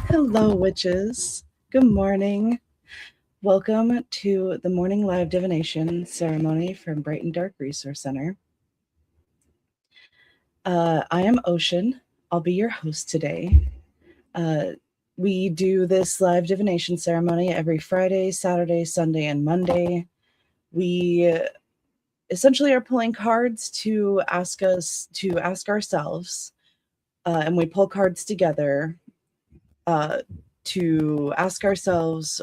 Hello, witches. Good morning. Welcome to the morning live divination ceremony from Bright and Dark Resource Center. I am Ocean. I'll be your host today. We do this live divination ceremony every Friday, Saturday, Sunday, and Monday. We essentially are pulling cards to ask ourselves, and we pull cards together to ask ourselves,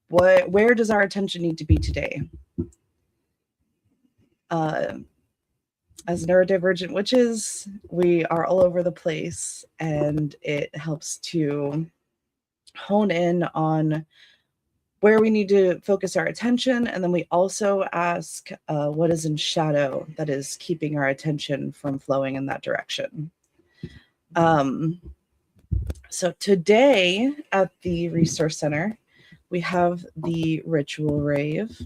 where does our attention need to be today? As neurodivergent witches, we are all over the place, and it helps to hone in on where we need to focus our attention. And then we also ask what is in shadow that is keeping our attention from flowing in that direction. So today at the Resource Center, we have the Ritual Rave.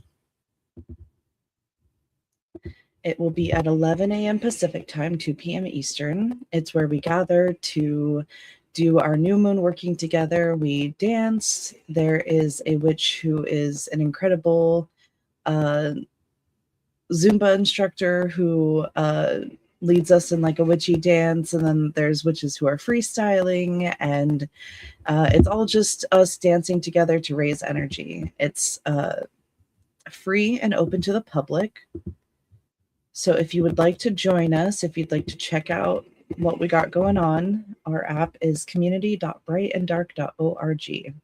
It will be at 11 a.m. Pacific time, 2 p.m. Eastern. It's where we gather to do our new moon working together. We dance. There is a witch who is an incredible Zumba instructor who leads us in like a witchy dance, and then there's witches who are freestyling, and it's all just us dancing together to raise energy. It's free and open to the public. So if you would like to join us, if you'd like to check out what we got going on, our app is community.brightanddark.org.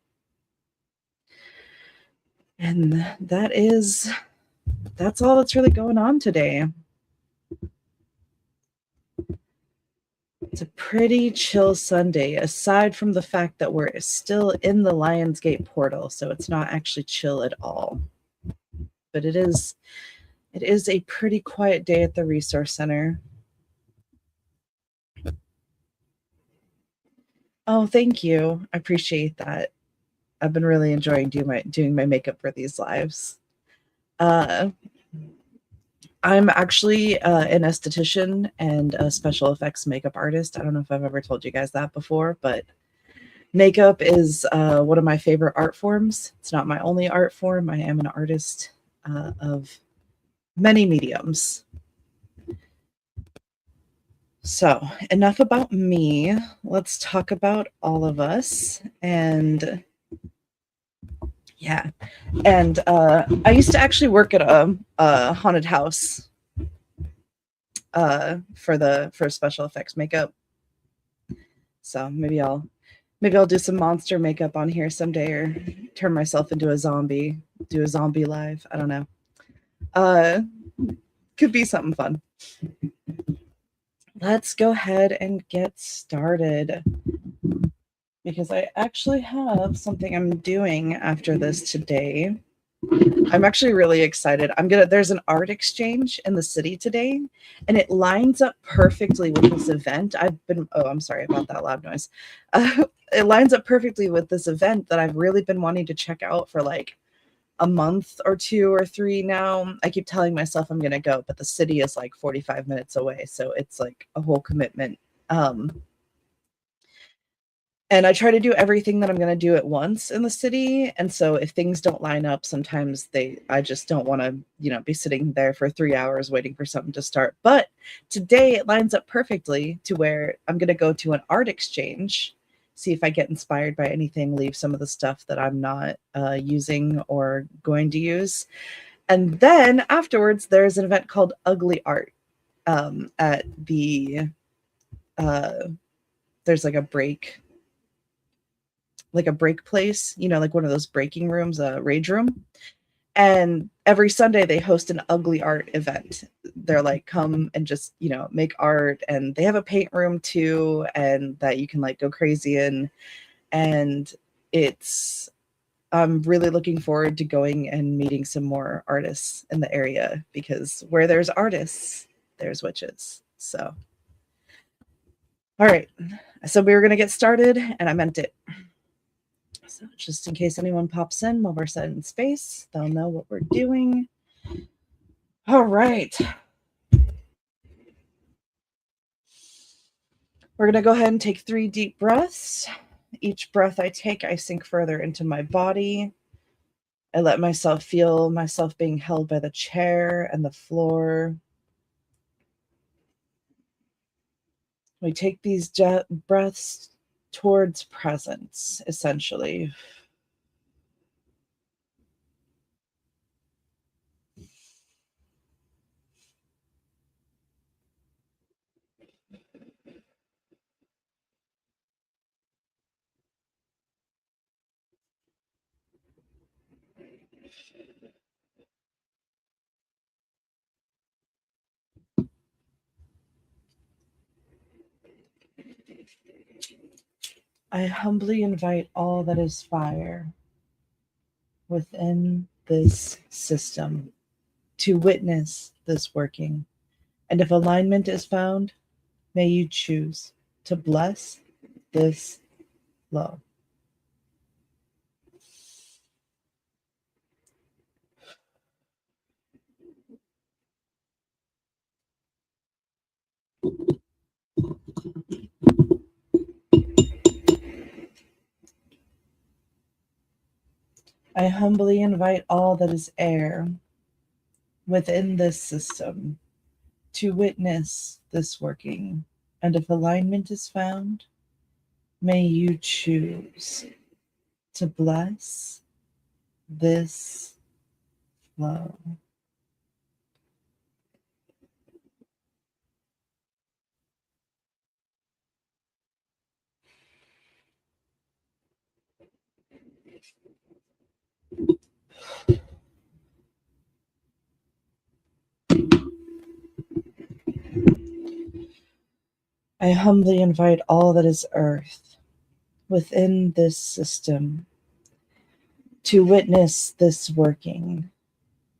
And that's all that's really going on today. It's a pretty chill Sunday, aside from the fact that we're still in the Lionsgate portal, so it's not actually chill at all. But it is a pretty quiet day at the Resource Center. Oh, thank you. I appreciate that. I've been really enjoying doing my makeup for these lives. I'm actually an esthetician and a special effects makeup artist. I don't know if I've ever told you guys that before, but makeup is one of my favorite art forms. It's not my only art form. I am an artist of many mediums. So enough about me. Let's talk about all of us. And yeah, and I used to actually work at a haunted house for special effects makeup. So maybe I'll Maybe I'll do some monster makeup on here someday, or turn myself into a zombie, do a zombie live. I don't know. Could be something fun. Let's go ahead and get started, because I actually have something I'm doing after this today. I'm actually really excited. There's an art exchange in the city today, and it lines up perfectly with this event. I'm sorry about that loud noise. It lines up perfectly with this event that I've really been wanting to check out for like a month or 2 or 3 now. I keep telling myself I'm going to go, but the city is like 45 minutes away, so it's like a whole commitment. And I try to do everything that I'm going to do at once in the city. And so if things don't line up, sometimes I just don't want to, be sitting there for 3 hours waiting for something to start. But today it lines up perfectly to where I'm going to go to an art exchange, see if I get inspired by anything, leave some of the stuff that I'm not using or going to use. And then afterwards, there's an event called Ugly Art at there's like a break place, like one of those breaking rooms, a rage room. And every Sunday they host an ugly art event. They're like, come and just, make art. And they have a paint room too, and that you can like go crazy in. And I'm really looking forward to going and meeting some more artists in the area, because where there's artists, there's witches. So, all right. So we were going to get started, and I meant it. So just in case anyone pops in while we're setting space, they'll know what we're doing. All right. We're going to go ahead and take 3 deep breaths. Each breath I take, I sink further into my body. I let myself feel myself being held by the chair and the floor. We take these breaths towards presence, essentially. I humbly invite all that is fire within this system to witness this working. And if alignment is found, may you choose to bless this flow. I humbly invite all that is air within this system to witness this working. And if alignment is found, may you choose to bless this flow. I humbly invite all that is earth within this system to witness this working.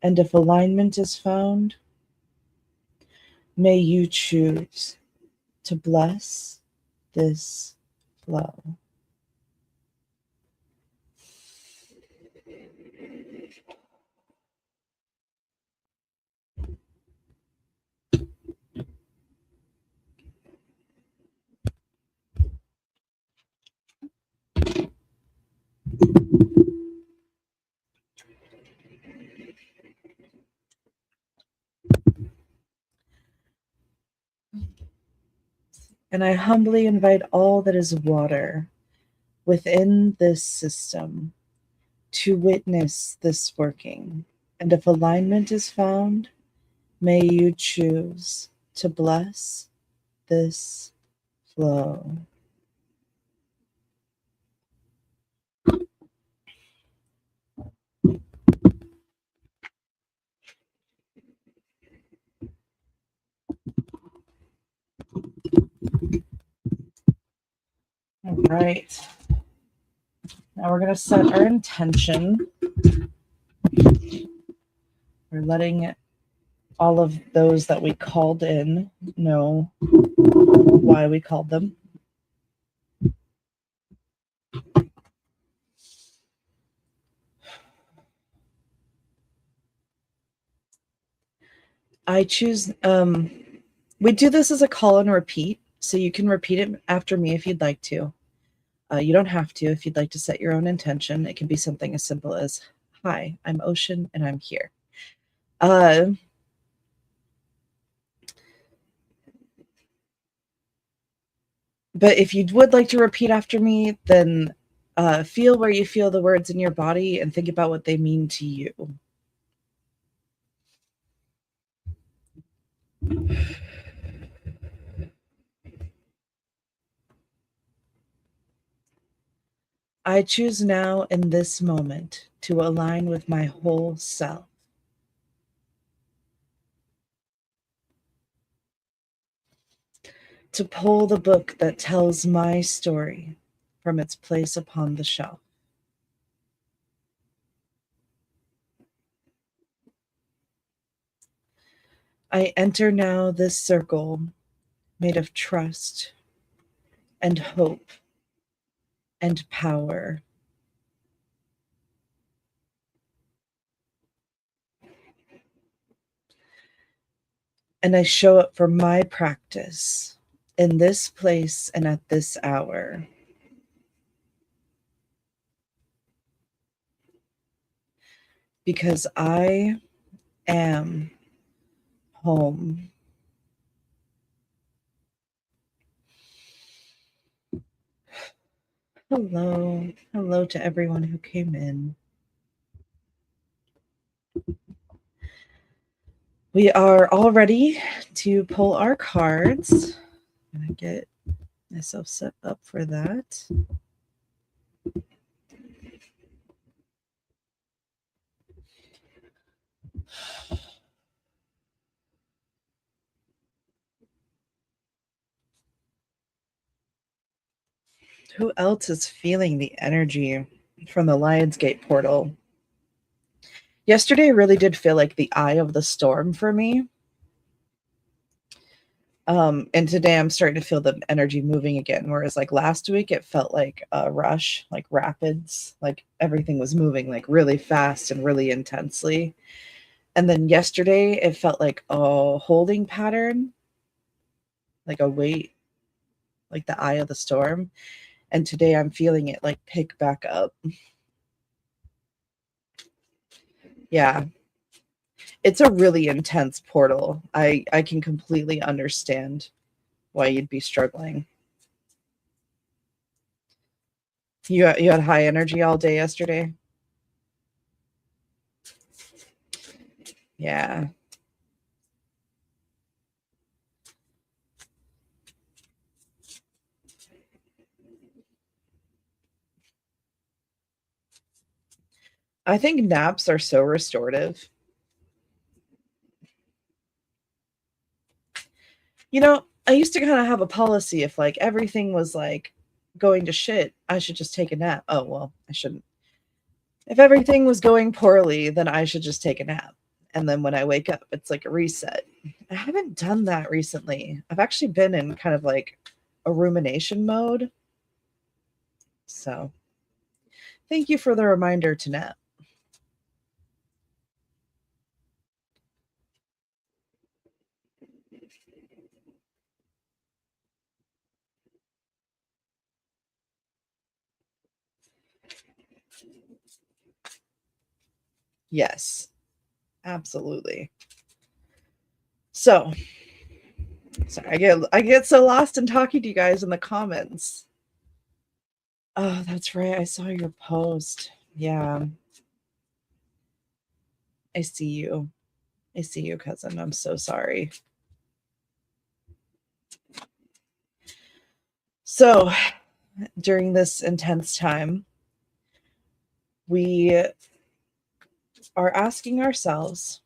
And if alignment is found, may you choose to bless this flow. And I humbly invite all that is water within this system to witness this working. And if alignment is found, may you choose to bless this flow. right. Now we're going to set our intention. We're letting all of those that we called in know why we called them. I choose, we do this as a call and repeat, so you can repeat it after me if you'd like to. You don't have to if you'd like to set your own intention. It can be something as simple as, hi, I'm Ocean and I'm here. But if you would like to repeat after me, then feel where you feel the words in your body and think about what they mean to you. I choose now in this moment to align with my whole self. To pull the book that tells my story from its place upon the shelf. I enter now this circle made of trust and hope and power. And I show up for my practice in this place and at this hour. Because I am home. Hello. Hello to everyone who came in. We are all ready to pull our cards. I'm going to get myself set up for that. Who else is feeling the energy from the Lionsgate portal? Yesterday really did feel like the eye of the storm for me. And today I'm starting to feel the energy moving again. Whereas like last week, it felt like a rush, like rapids, like everything was moving like really fast and really intensely. And then yesterday, it felt like a holding pattern, like a weight, like the eye of the storm. And today I'm feeling it like pick back up. Yeah. It's a really intense portal. I can completely understand why you'd be struggling. You had high energy all day yesterday? Yeah. I think naps are so restorative. You know, I used to kind of have a policy if like everything was like going to shit, I should just take a nap. Oh, well, I shouldn't. If everything was going poorly, then I should just take a nap. And then when I wake up, it's like a reset. I haven't done that recently. I've actually been in kind of like a rumination mode. So thank you for the reminder to nap. Yes, absolutely. So sorry, I get so lost in talking to you guys in the comments. Oh, that's right. I saw your post. Yeah. I see you. I see you, cousin. I'm so sorry. So, during this intense time, we are asking ourselves,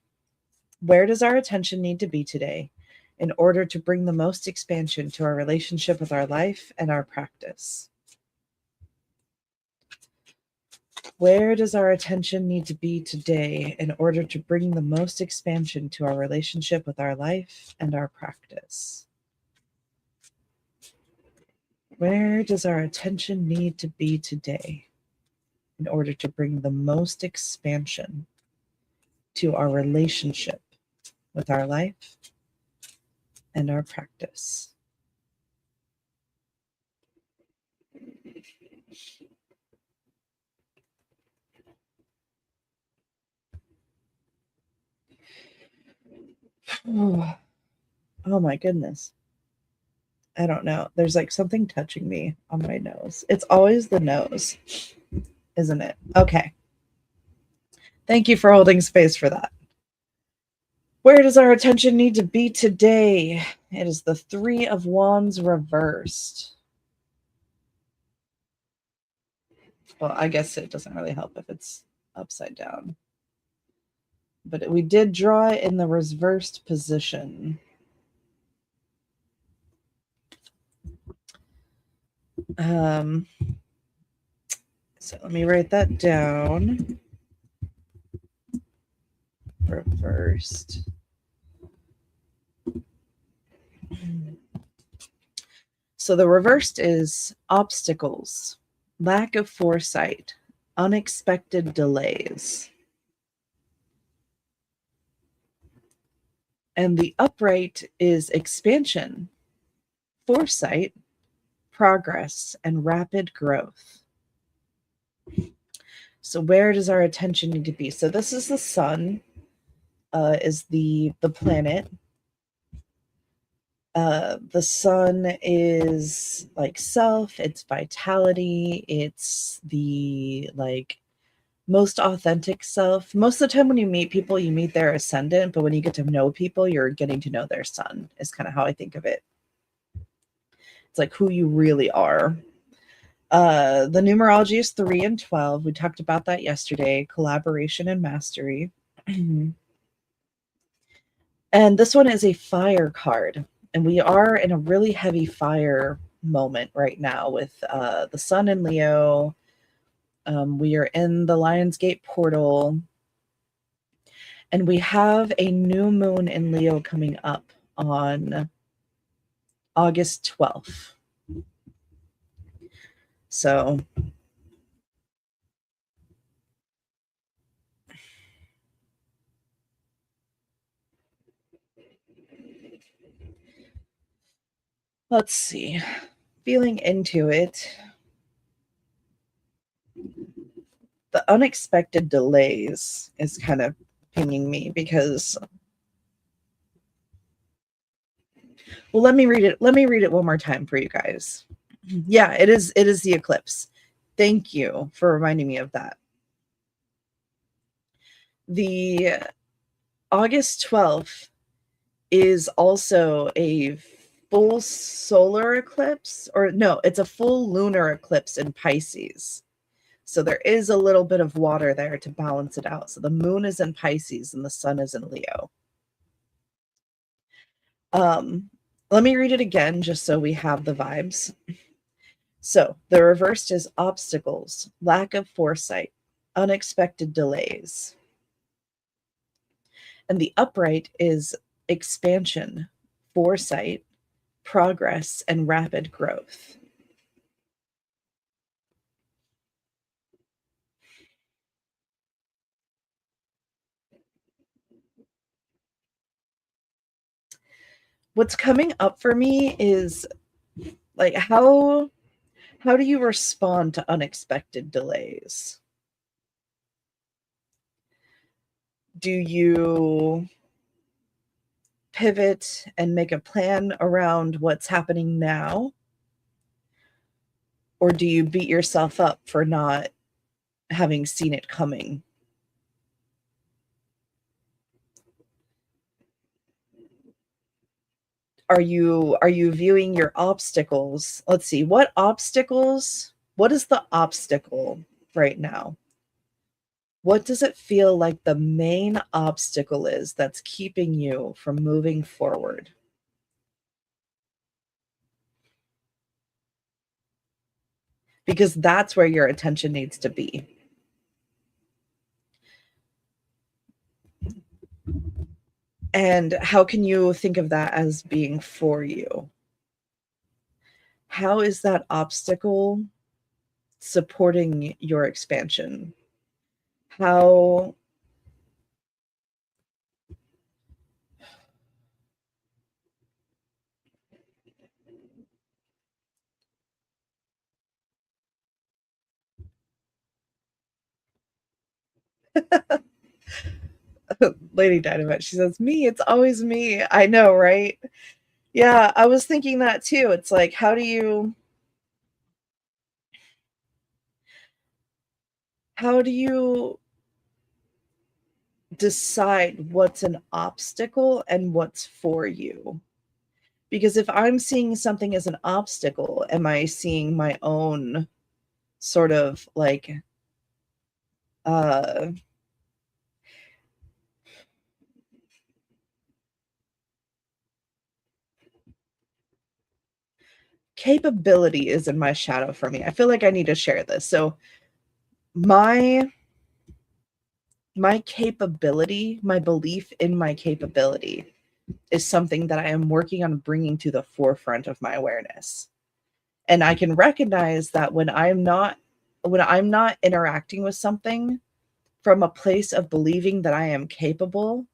where does our attention need to be today in order to bring the most expansion to our relationship with our life and our practice? Where does our attention need to be today in order to bring the most expansion to our relationship with our life and our practice? Where does our attention need to be today in order to bring the most expansion to our relationship with our life and our practice? Oh my goodness. I don't know. There's like something touching me on my nose. It's always the nose, isn't it? Okay. Thank you for holding space for that. Where does our attention need to be today? It is the Three of Wands reversed. Well, I guess it doesn't really help if it's upside down. But we did draw it in the reversed position. So let me write that down. Reversed. So the reversed is obstacles, lack of foresight, unexpected delays. And the upright is expansion, foresight, progress, and rapid growth. So where does our attention need to be? So this is the sun, is the planet. The sun is like self, it's vitality, it's the like most authentic self. Most of the time when you meet people, you meet their ascendant, but when you get to know people, you're getting to know their sun, is kind of how I think of it. It's like who you really are. The numerology is 3 and 12. We talked about that yesterday, collaboration and mastery. And this one is a fire card. And we are in a really heavy fire moment right now with the sun in Leo. We are in the Lionsgate portal. And we have a new moon in Leo coming up on August 12th. So let's see. Feeling into it. The unexpected delays is kind of pinging me because let me read it. Let me read it one more time for you guys. Yeah, it is the eclipse. Thank you for reminding me of that. The August 12th is also a full solar eclipse, or no, it's a full lunar eclipse in Pisces. So there is a little bit of water there to balance it out. So the moon is in Pisces and the sun is in Leo. Let me read it again just so we have the vibes. So the reversed is obstacles, lack of foresight, unexpected delays. And the upright is expansion, foresight, progress, and rapid growth. What's coming up for me is like how do you respond to unexpected delays? Do you pivot and make a plan around what's happening now? Or do you beat yourself up for not having seen it coming? Are you viewing your obstacles? Let's see, what is the obstacle right now? What does it feel like the main obstacle is that's keeping you from moving forward? Because that's where your attention needs to be. And how can you think of that as being for you? How is that obstacle supporting your expansion? How Lady Dynamite, she says, "Me, it's always me." I know, right? Yeah, I was thinking that too. It's like, how do you decide what's an obstacle and what's for you? Because if I'm seeing something as an obstacle, am I seeing my own sort of like uh capability is in my shadow for me. I feel like I need to share this. So my my capability, my belief in my capability is something that I am working on bringing to the forefront of my awareness. And I can recognize that when I'm not interacting with something from a place of believing that I am capable,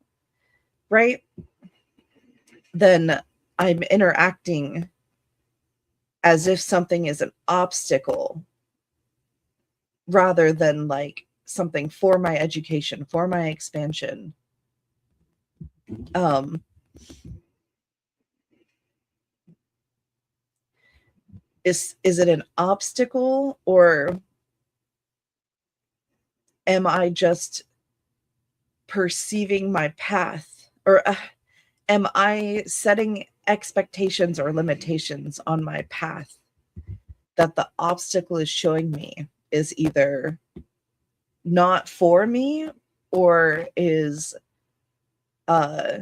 right? Then I'm interacting as if something is an obstacle rather than like something for my education, for my expansion. Um, is it an obstacle, or am I just perceiving my path, or am I setting expectations or limitations on my path that the obstacle is showing me is either not for me, or is uh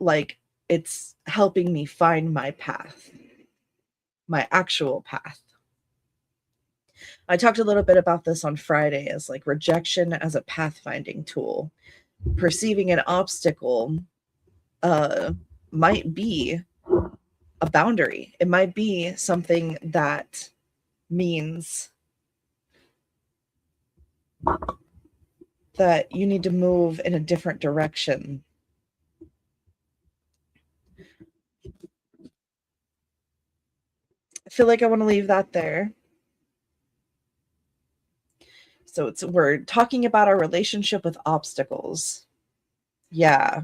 like it's helping me find my path, my actual path. I talked a little bit about this on Friday as like rejection as a pathfinding tool. Perceiving an obstacle uh might be a boundary. It might be something that means that you need to move in a different direction. I feel like I want to leave that there. So we're talking about our relationship with obstacles. Yeah.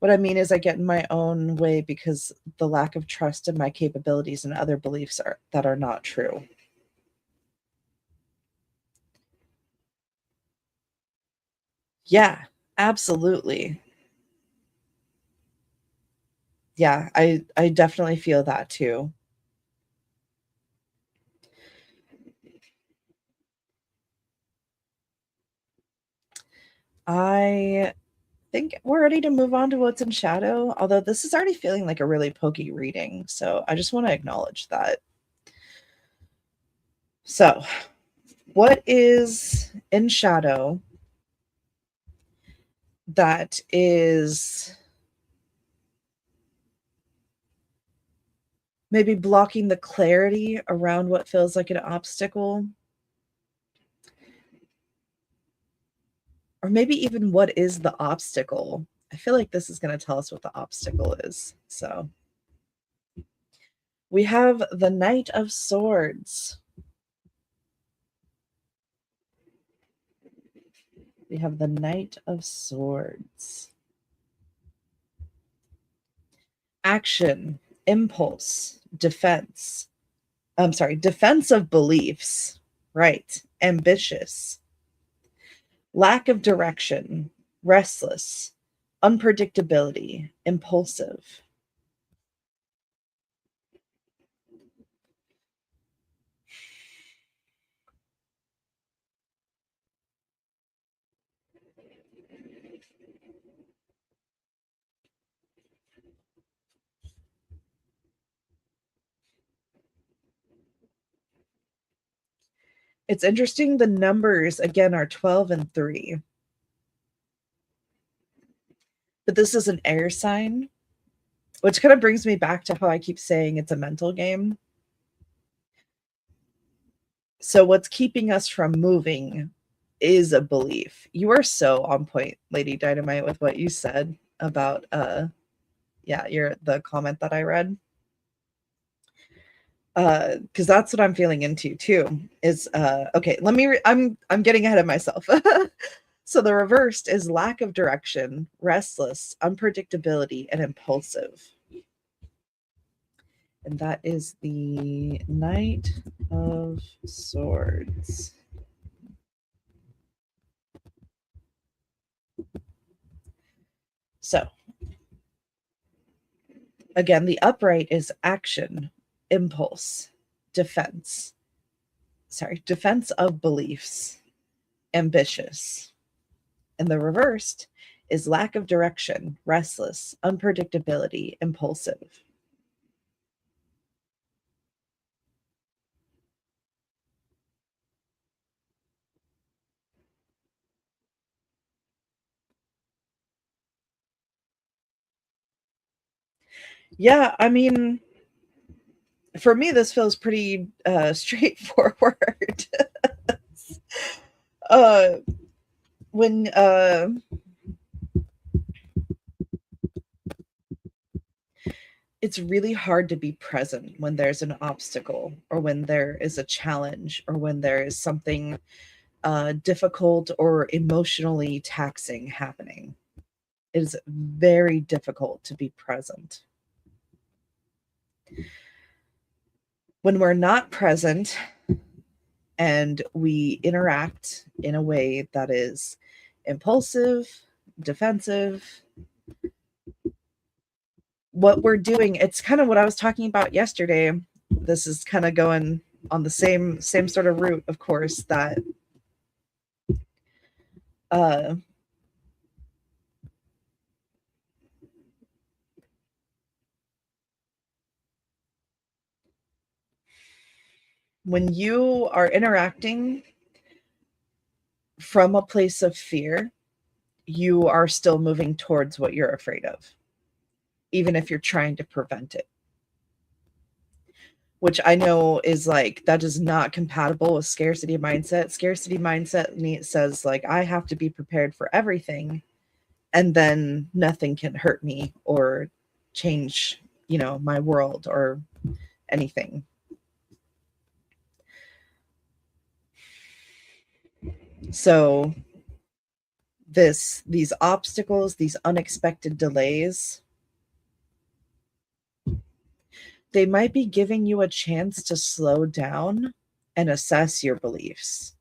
What I mean is I get in my own way because the lack of trust in my capabilities and other beliefs that are not true. Yeah, absolutely. Yeah, I definitely feel that too. I think we're ready to move on to what's in shadow, although this is already feeling like a really pokey reading, so I just want to acknowledge that. So, what is in shadow that is maybe blocking the clarity around what feels like an obstacle? Or maybe even what is the obstacle? I feel like this is going to tell us what the obstacle is. So, we have the Knight of Swords. We have the Knight of Swords. Action, impulse, defense. I'm sorry, defense of beliefs. Right. Ambitious. Lack of direction, restless, unpredictability, impulsive. It's interesting. The numbers again are 12 and 3. but this is an air sign, which kind of brings me back to how I keep saying it's a mental game. So what's keeping us from moving is a belief. You are so on point, Lady Dynamite, with what you said about the comment that I read. Because that's what I'm feeling into too. Is okay, let me I'm getting ahead of myself. So the reversed is lack of direction, restless, unpredictability, and impulsive. And that is the Knight of Swords. So, again, the upright is action, impulse, defense. Defense of beliefs, ambitious. And the reversed is lack of direction, restless, unpredictability, impulsive. Yeah, I mean, for me, this feels pretty straightforward. uh, when it's really hard to be present when there's an obstacle or when there is a challenge or when there is something difficult or emotionally taxing happening. It is very difficult to be present. When we're not present and we interact in a way that is impulsive, defensive, what we're doing, it's kind of what I was talking about yesterday. This is kind of going on the same sort of route, of course, that uh when you are interacting from a place of fear, you are still moving towards what you're afraid of, even if you're trying to prevent it. Which I know is like, that is not compatible with scarcity mindset. Scarcity mindset says, like, I have to be prepared for everything, and then nothing can hurt me or change, my world or anything. So these obstacles, these unexpected delays, they might be giving you a chance to slow down and assess your beliefs.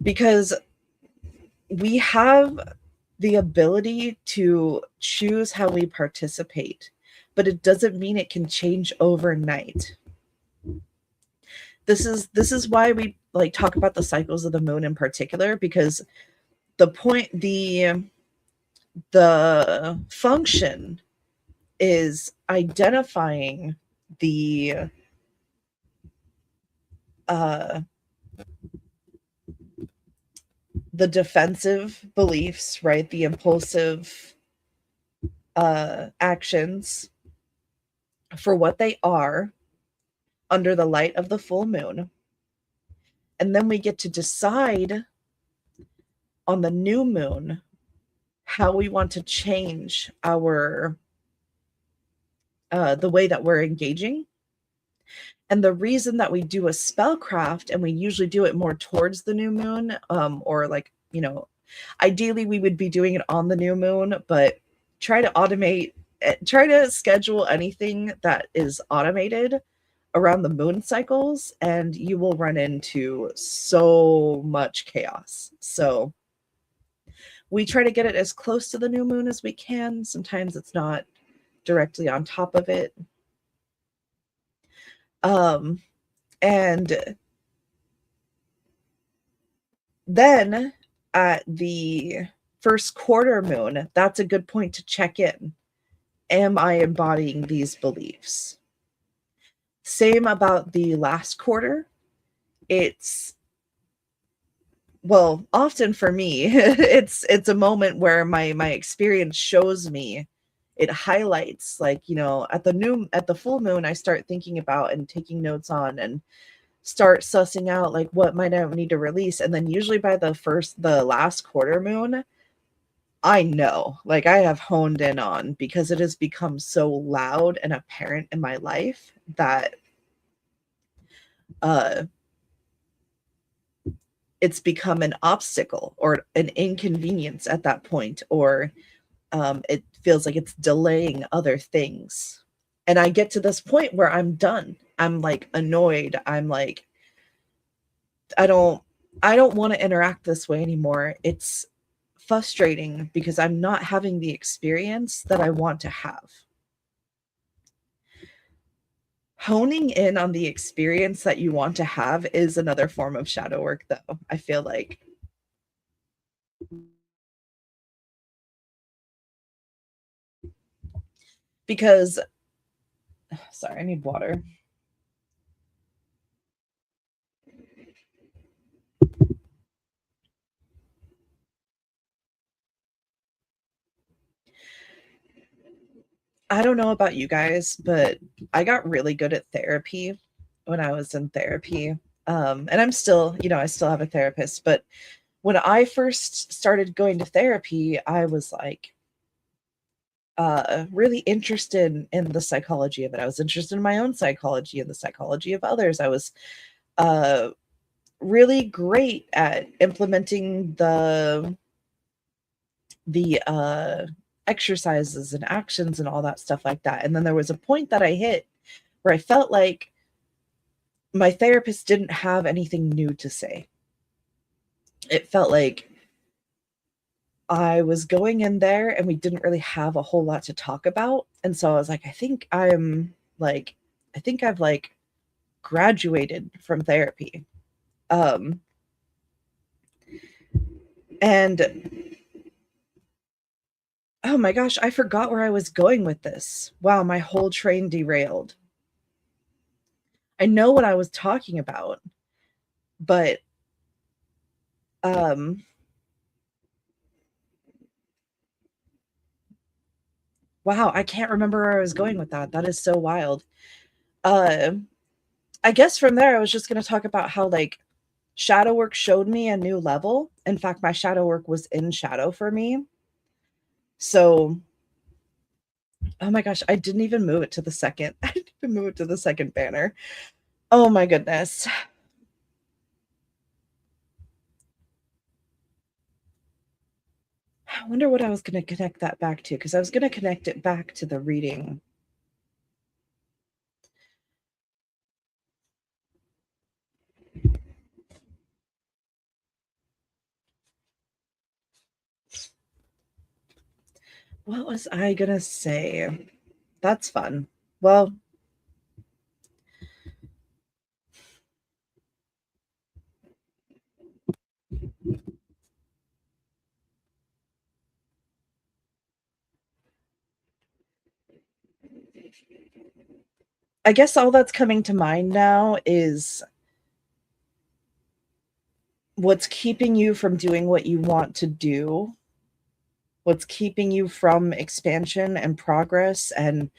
Because we have the ability to choose how we participate, but it doesn't mean it can change overnight. This is why we like talk about the cycles of the moon in particular, because the function is identifying the uh the defensive beliefs, right? The impulsive actions for what they are under the light of the full moon. And then we get to decide on the new moon how we want to change our the way that we're engaging. And the reason that we do a spellcraft, and we usually do it more towards the new moon, or like, ideally we would be doing it on the new moon, but try to schedule anything that is automated around the moon cycles, and you will run into so much chaos. So we try to get it as close to the new moon as we can. Sometimes it's not directly on top of it. And then at the first quarter moon, that's a good point to check in. Am I embodying these beliefs? Same about the last quarter. It's well, often for me, it's a moment where my experience shows me, it highlights, like, at the full moon, I start thinking about and taking notes on and start sussing out like what might I need to release. And then usually by the last quarter moon, I know, like I have honed in on, because it has become so loud and apparent in my life that uh it's become an obstacle or an inconvenience at that point, or it feels like it's delaying other things. And I get to this point where I'm done. I'm like annoyed. I'm like, I don't I don't want to interact this way anymore. It's frustrating because I'm not having the experience that I want to have. Honing in on the experience that you want to have is another form of shadow work, though. I feel like, because sorry, I need water. I don't know about you guys, but I got really good at therapy when I was in therapy. And I'm still, I still have a therapist, but when I first started going to therapy, I was like really interested in the psychology of it. I was interested in my own psychology and the psychology of others. I was uh really great at implementing the exercises and actions and all that stuff like that. And then there was a point that I hit where I felt like my therapist didn't have anything new to say. It felt like I was going in there and we didn't really have a whole lot to talk about. And so I was like, I think I've like graduated from therapy. Um and oh my gosh, I forgot where I was going with this. Wow, my whole train derailed. I know what I was talking about, but um wow, I can't remember where I was going with that. That is so wild. Uh I guess from there I was just going to talk about how like shadow work showed me a new level. In fact, my shadow work was in shadow for me. So, oh my gosh, I didn't even move it to the second. I didn't even move it to the second banner. Oh my goodness. I wonder what I was going to connect that back to, because I was going to connect it back to the reading. What was I going to say? That's fun. Well, I guess all that's coming to mind now is what's keeping you from doing what you want to do, what's keeping you from expansion and progress and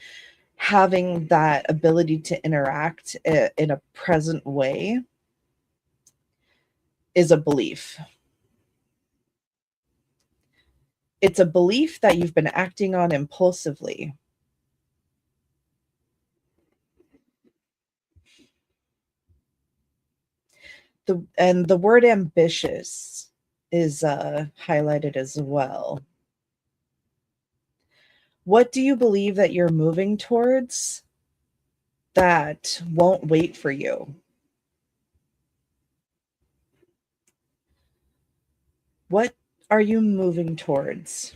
having that ability to interact in a present way is a belief. It's a belief that you've been acting on impulsively. The word ambitious is highlighted as well. What do you believe that you're moving towards that won't wait for you? What are you moving towards?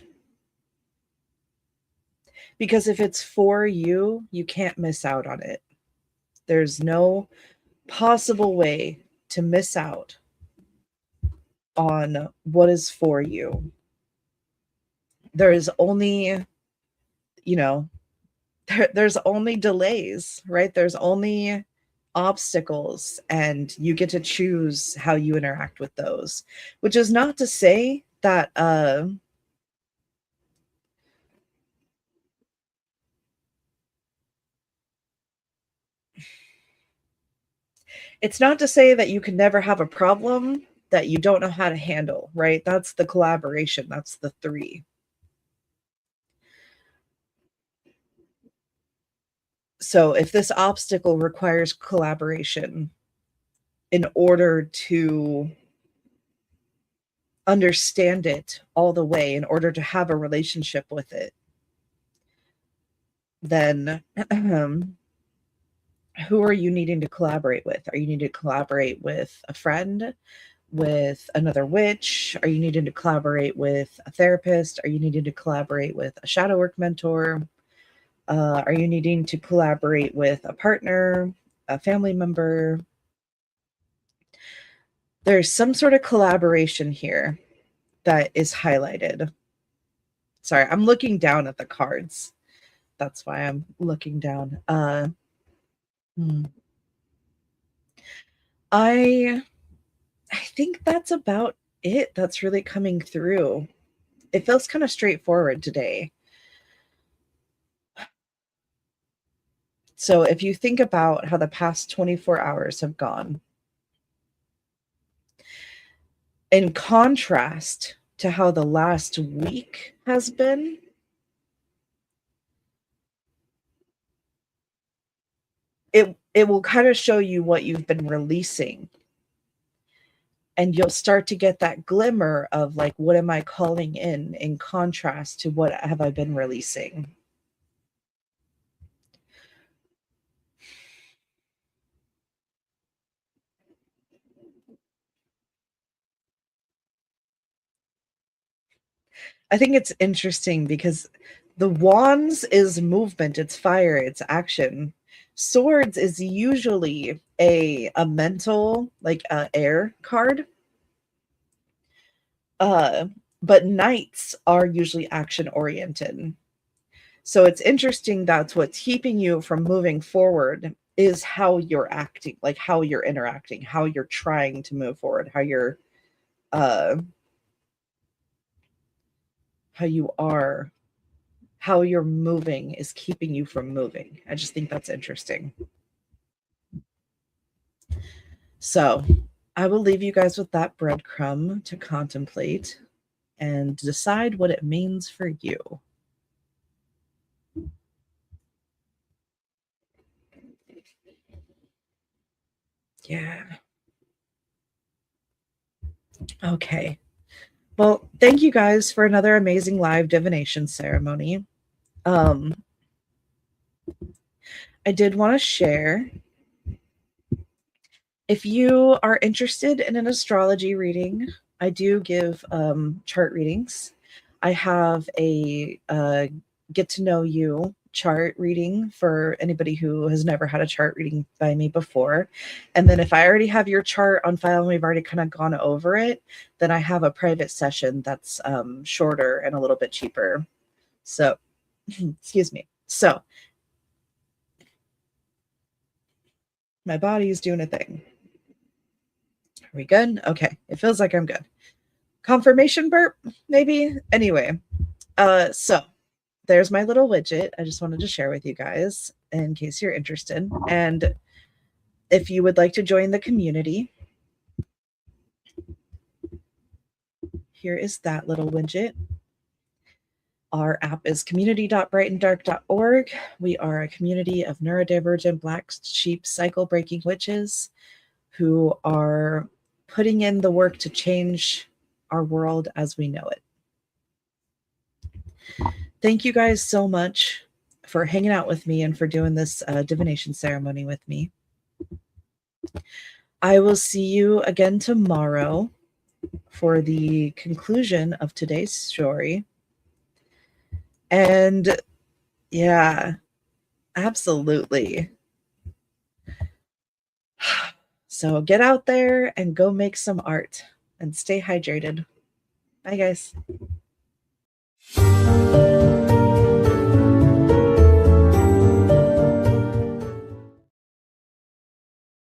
Because if it's for you, you can't miss out on it. There's no possible way to miss out on what is for you. There is only, you know, there's only delays, right? There's only obstacles, and you get to choose how you interact with those, which is not to say that it's not to say that you can never have a problem that you don't know how to handle, right? That's the collaboration. That's the three. So if this obstacle requires collaboration in order to understand it all the way, in order to have a relationship with it, then who are you needing to collaborate with? Are you needing to collaborate with a friend, with another witch? Are you needing to collaborate with a therapist? Are you needing to collaborate with a shadow work mentor? Are you needing to collaborate with a partner, a family member? There's some sort of collaboration here that is highlighted. Sorry, I'm looking down at the cards. That's why I'm looking down. Hmm. I I think that's about it that's really coming through. It feels kind of straightforward today. So if you think about how the past 24 hours have gone, in contrast to how the last week has been, it will kind of show you what you've been releasing, and you'll start to get that glimmer of like, what am I calling in contrast to what have I been releasing. I think it's interesting because the wands is movement, it's fire, it's action. Swords is usually a mental, like a air card. Uh, but knights are usually action oriented. So it's interesting that's what's keeping you from moving forward is how you're acting, like how you're interacting, how you're trying to move forward, uh how you are, how you're moving is keeping you from moving. I just think that's interesting. So, I will leave you guys with that breadcrumb to contemplate and decide what it means for you. Yeah. Okay. Well, thank you guys for another amazing live divination ceremony. Um, I did want to share, if you are interested in an astrology reading, I do give chart readings. I have a get to know you chart reading for anybody who has never had a chart reading by me before. And then if I already have your chart on file and we've already kind of gone over it, then I have a private session that's shorter and a little bit cheaper. So, excuse me. So, my body is doing a thing. Are we good? Okay. It feels like I'm good. Confirmation burp, maybe? Anyway, so there's my little widget. I just wanted to share with you guys in case you're interested. And if you would like to join the community, here is that little widget. Our app is community.brightendark.org. We are a community of neurodivergent black sheep cycle breaking witches who are putting in the work to change our world as we know it. Thank you guys so much for hanging out with me and for doing this divination ceremony with me. I will see you again tomorrow for the conclusion of today's story. And yeah, absolutely. So get out there and go make some art and stay hydrated. Bye, guys.